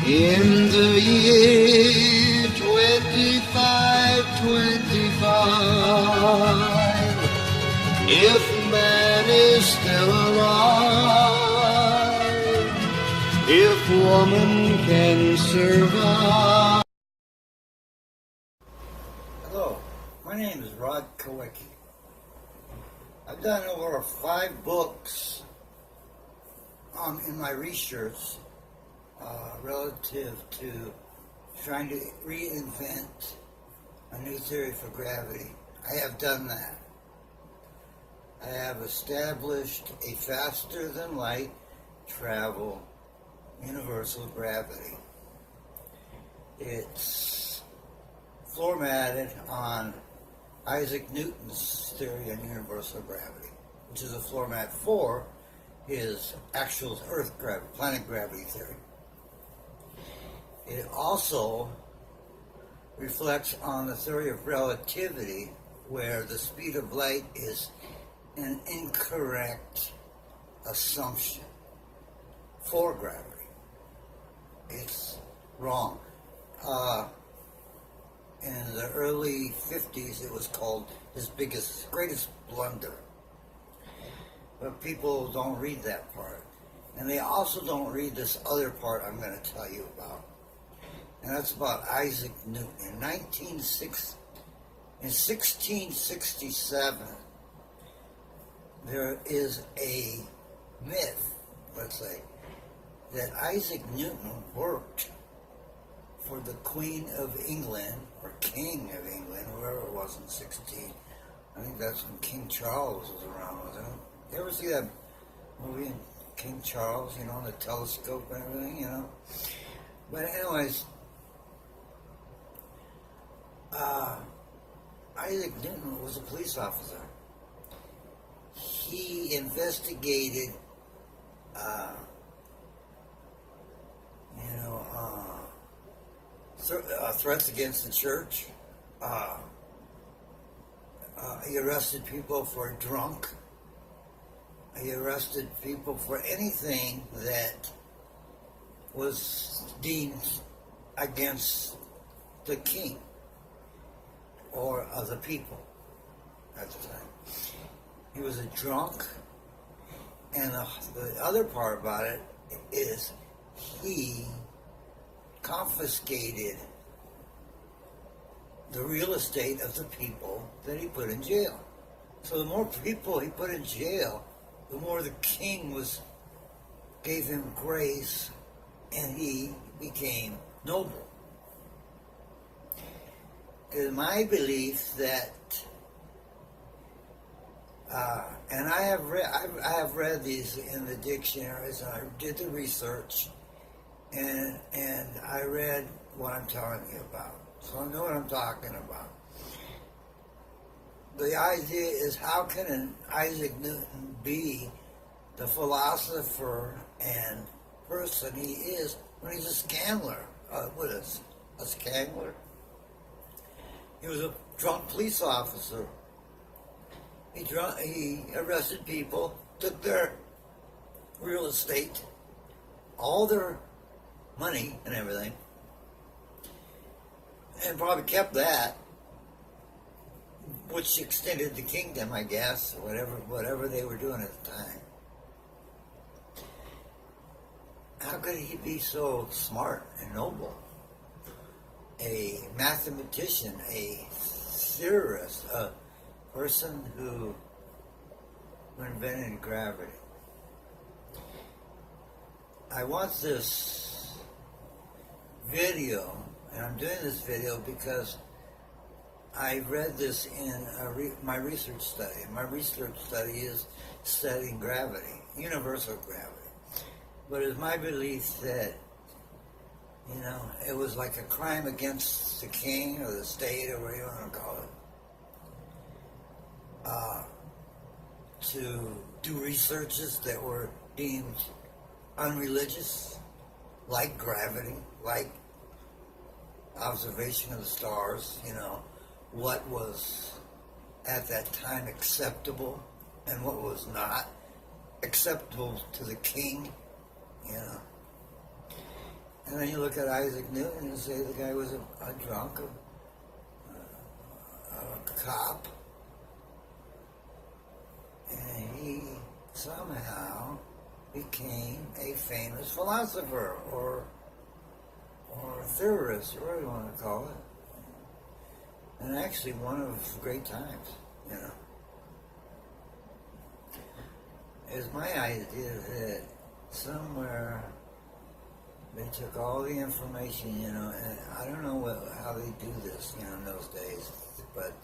In the year 2525, if man is still alive, if woman can survive. Hello, my name is Rod Kowicki. I've done over 5 books in my research relative to trying to reinvent a new theory for gravity. I have done that. I have established a faster than light travel universal gravity. It's formatted on Isaac Newton's theory on universal gravity, which is a format for his actual Earth gravity, planet gravity theory. It also reflects on the theory of relativity, where the speed of light is an incorrect assumption for gravity. It's wrong. In the early 50s, it was called his greatest blunder. But people don't read that part. And they also don't read this other part I'm going to tell you about. And that's about Isaac Newton. In 1667, there is a myth, let's say, that Isaac Newton worked for the Queen of England, or King of England, whoever it was in 16. I think that's when King Charles was around, wasn't it? You ever see that movie, King Charles, you know, the telescope and everything, you know? But anyways, Isaac Newton was a police officer. He investigated, threats against the church. He arrested people for drunk. He arrested people for anything that was deemed against the king or other people at the time. He was a drunk, and the other part about it is he confiscated the real estate of the people that he put in jail. So the more people he put in jail, the more the king gave him grace, and he became noble. It is my belief that, and I have read these in the dictionaries, and I did the research, and I read what I'm telling you about, so I know what I'm talking about. The idea is, how can an Isaac Newton be the philosopher and person he is when he's a scandler? What is a scandler? He was a drunk police officer. He arrested people, took their real estate, all their money and everything, and probably kept that, which extended the kingdom, I guess, or whatever they were doing at the time. How could he be so smart and noble? A mathematician, a theorist, a person who invented gravity. I want this video, and I'm doing this video because I read this in my research study. My research study is studying gravity, universal gravity. But it's my belief that, it was like a crime against the king or the state or whatever you want to call it, to do researches that were deemed unreligious, like gravity, like observation of the stars, what was at that time acceptable and what was not acceptable to the king, And then you look at Isaac Newton and say the guy was a drunk, a cop, and he somehow became a famous philosopher or theorist, or whatever you want to call it. And actually one of great times, you know. It's my idea that somewhere they took all the information, you know, and I don't know how they do this, you know, in those days, but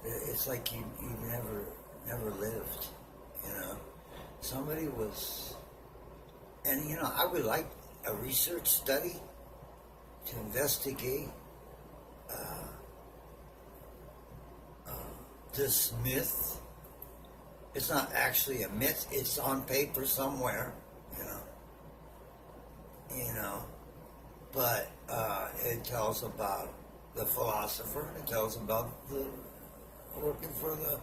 it's like you never lived, you know. Somebody was, and you know, I would like a research study to investigate this myth. It's not actually a myth, it's on paper somewhere, you know, but it tells about the philosopher, it tells about the working for the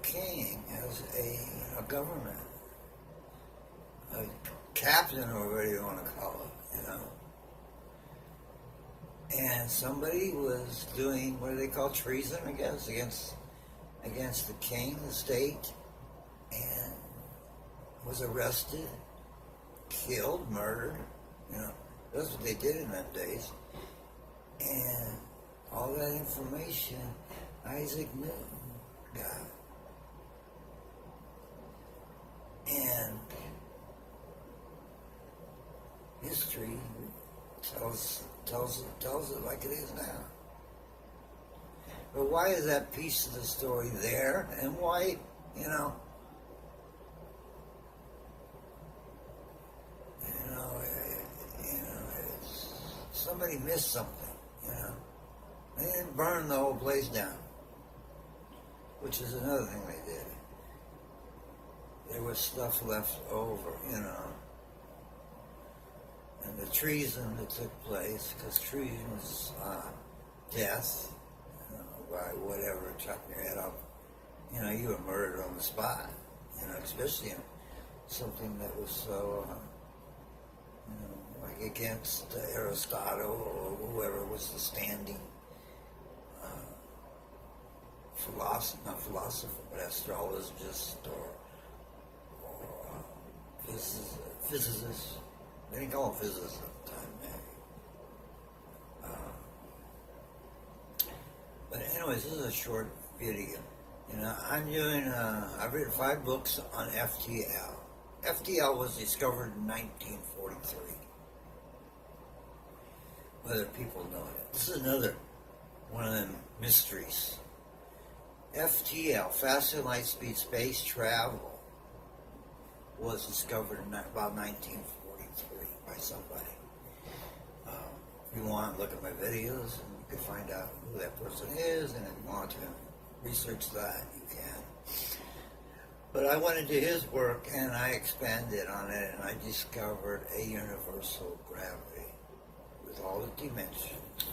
king as a government, a captain, or whatever you want to call it, you know. And somebody was doing what they call treason, I guess, against the king, the state, and was arrested, killed, murdered, you know. That's what they did in them days. And all that information Isaac Newton got. And history tells it like it is now. But why is that piece of the story there? And why, you know, somebody missed something, you know. They didn't burn the whole place down, which is another thing they did. There was stuff left over, you know. And the treason that took place, because treason was death, you know, by whatever, chopping your head off. You know, you were murdered on the spot, you know, especially in something that was so, you know, like against Aristotle or whoever was the standing not philosopher, but astrologist or physicist. They didn't call them physicists at the time, maybe. But anyways, this is a short video. You know, I've written 5 books on FTL. FTL was discovered in 1943. Whether people know it. This is another one of them mysteries. FTL, faster than light speed space travel, was discovered in about 1943 by somebody. If you want, look at my videos and you can find out who that person is, and if you want to research that, you can. But I went into his work and I expanded on it, and I discovered a universal gravity with all the dimensions,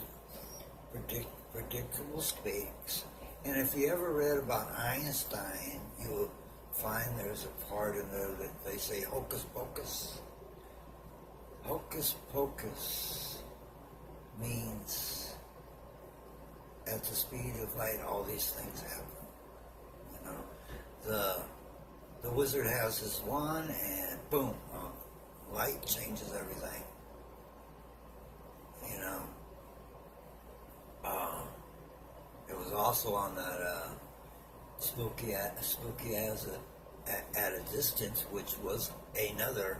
predictable space. And if you ever read about Einstein, you'll find there's a part in there that they say hocus pocus. Hocus pocus means at the speed of light all these things happen. You know, the wizard has his wand and boom, light changes everything. You know. It was also on that spooky as at a distance, which was another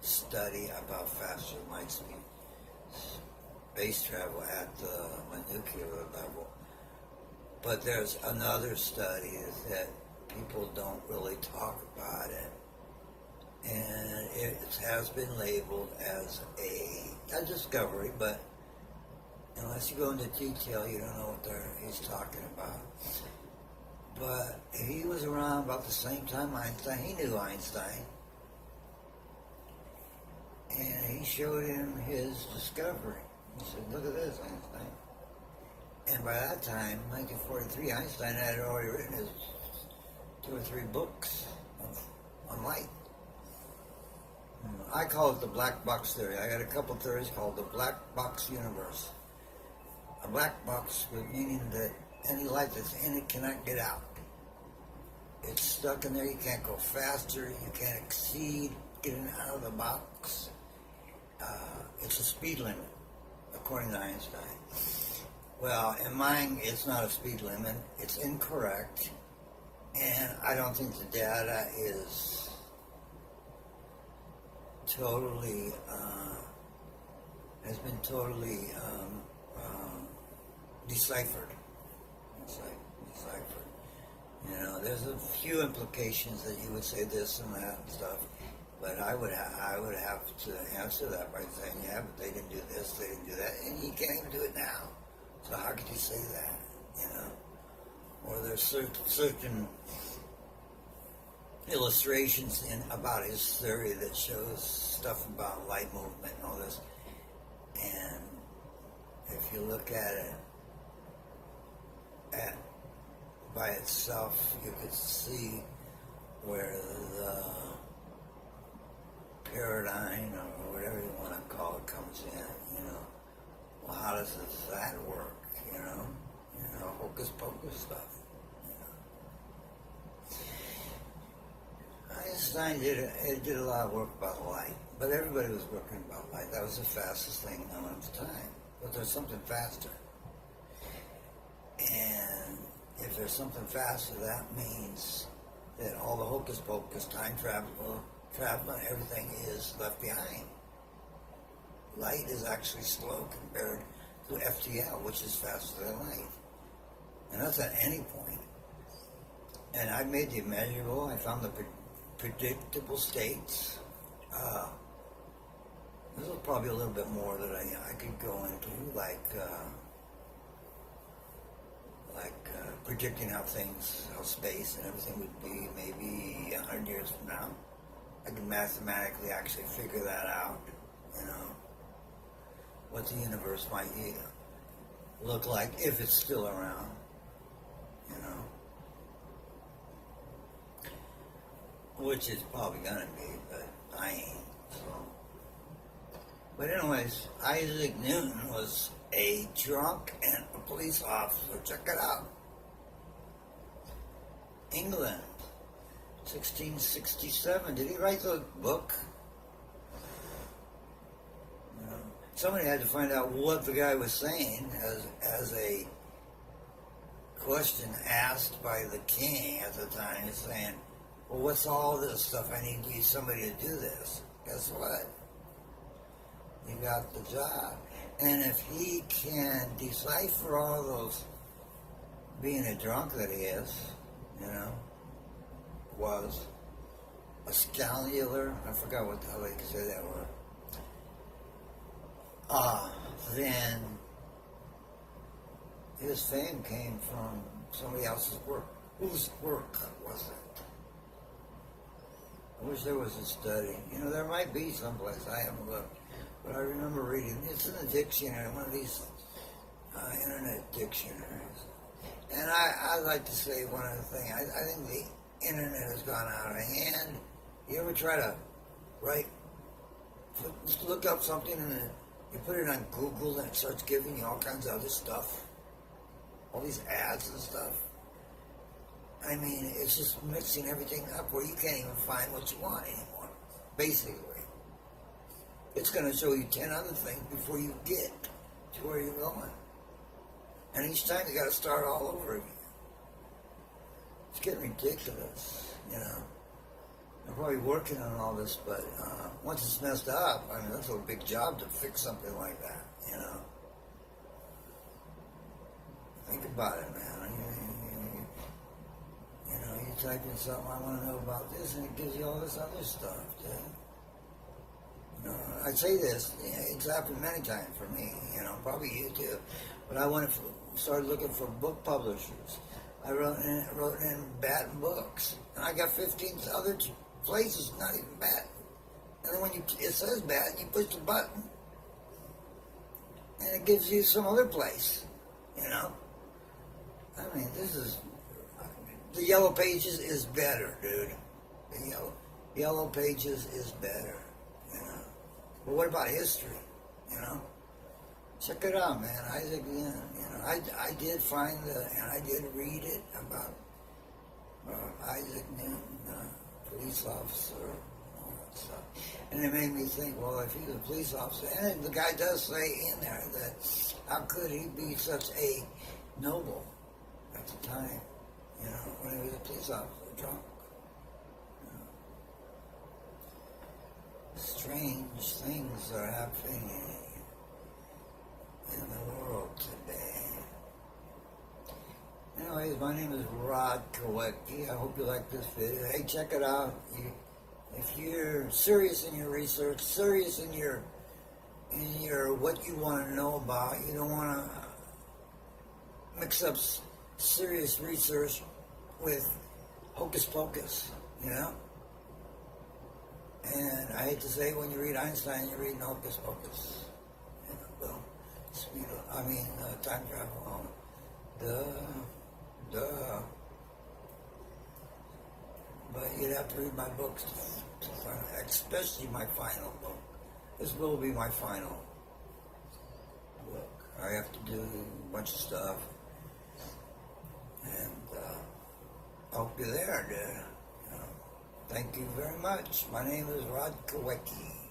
study about faster light speed space travel at the molecular level. But there's another study that people don't really talk about it, and it has been labeled as a discovery, but unless you go into detail, you don't know what he's talking about. But he was around about the same time Einstein. He knew Einstein. And he showed him his discovery. He said, look at this, Einstein. And by that time, 1943, Einstein had already written his 2 or 3 books on light. I call it the black box theory. I got a couple theories called the black box universe. A black box meaning that any light that's in it cannot get out. It's stuck in there. You can't go faster. You can't exceed getting out of the box. It's a speed limit, according to Einstein. Well, in mine, it's not a speed limit. It's incorrect. And I don't think the data is totally, has been totally deciphered. It's like deciphered. You know, there's a few implications that you would say this and that and stuff, but I would have to answer that by saying, yeah, but they didn't do this, they didn't do that, and you can't even do it now. So how could you say that? You know, or there's certain illustrations about his theory that shows stuff about light movement and all this, and if you look at it by itself, you could see where the paradigm or whatever you want to call it comes in. You know, well, how does that work? You know, hocus pocus stuff. You know, Einstein did a lot of work about light, but everybody was working about light. That was the fastest thing known at the time. But there's something faster, and if there's something faster, that means that all the hocus pocus, time travel, and everything is left behind. Light is actually slow compared to FTL, which is faster than light. And that's at any point. And I made the immeasurable. I found the predictable states. This is probably a little bit more that I could go into, like predicting how space and everything would be maybe 100 years from now. I can mathematically actually figure that out, you know, what the universe might look like if it's still around, you know, which it's probably gonna be, but I ain't, so. But anyways, Isaac Newton was a drunk and a police officer. Check it out. England, 1667. Did he write the book? No. Somebody had to find out what the guy was saying as a question asked by the king at the time. He's saying, well, what's all this stuff? I need somebody to do this. Guess what? He got the job. And if he can decipher all those, being a drunk that he is, you know, was a scalular, I forgot what the hell they could say that word, then his fame came from somebody else's work. Whose work was it? I wish there was a study. You know, there might be someplace, I haven't looked, but I remember reading, it's in a dictionary, one of these internet dictionaries. And I like to say one other thing. I think the internet has gone out of hand. You ever try to look up something and you put it on Google and it starts giving you all kinds of other stuff? All these ads and stuff. I mean, it's just mixing everything up where you can't even find what you want anymore, basically. It's going to show you 10 other things before you get to where you're going. And each time you got to start all over again. It's getting ridiculous, you know. I'm probably working on all this, but once it's messed up, I mean, that's a big job to fix something like that, you know. Think about it, man. You know, you type in something, I want to know about this, and it gives you all this other stuff, dude. You know, I say this, it's happened many times for me, you know, probably you too. But I started looking for book publishers. I wrote in bad books, and I got 15 other places not even bad. And then when it says bad, you push the button, and it gives you some other place, you know. I mean, the Yellow Pages is better, dude. The Yellow Pages is better, you know. Well, what about history? You know, check it out, man. Isaac, you know, I did find and I did read it about Isaac Newton, police officer, and all that stuff. And it made me think, well, if he's a police officer, and the guy does say in there that how could he be such a noble at the time, you know, when he was a police officer, drunk. Strange things are happening in the world today. Anyways, my name is Rod Kowecki. I hope you like this video. Hey, check it out. If you're serious in your research, serious in your what you want to know about, you don't want to mix up serious research with hocus pocus, you know? And I hate to say, when you read Einstein, you're reading hocus pocus. You know, well, time travel. Duh. But you'd have to read my books to find out, especially my final book. This will be my final book. I have to do a bunch of stuff. And I hope you're there, dude. Thank you very much. My name is Rod Kowecki.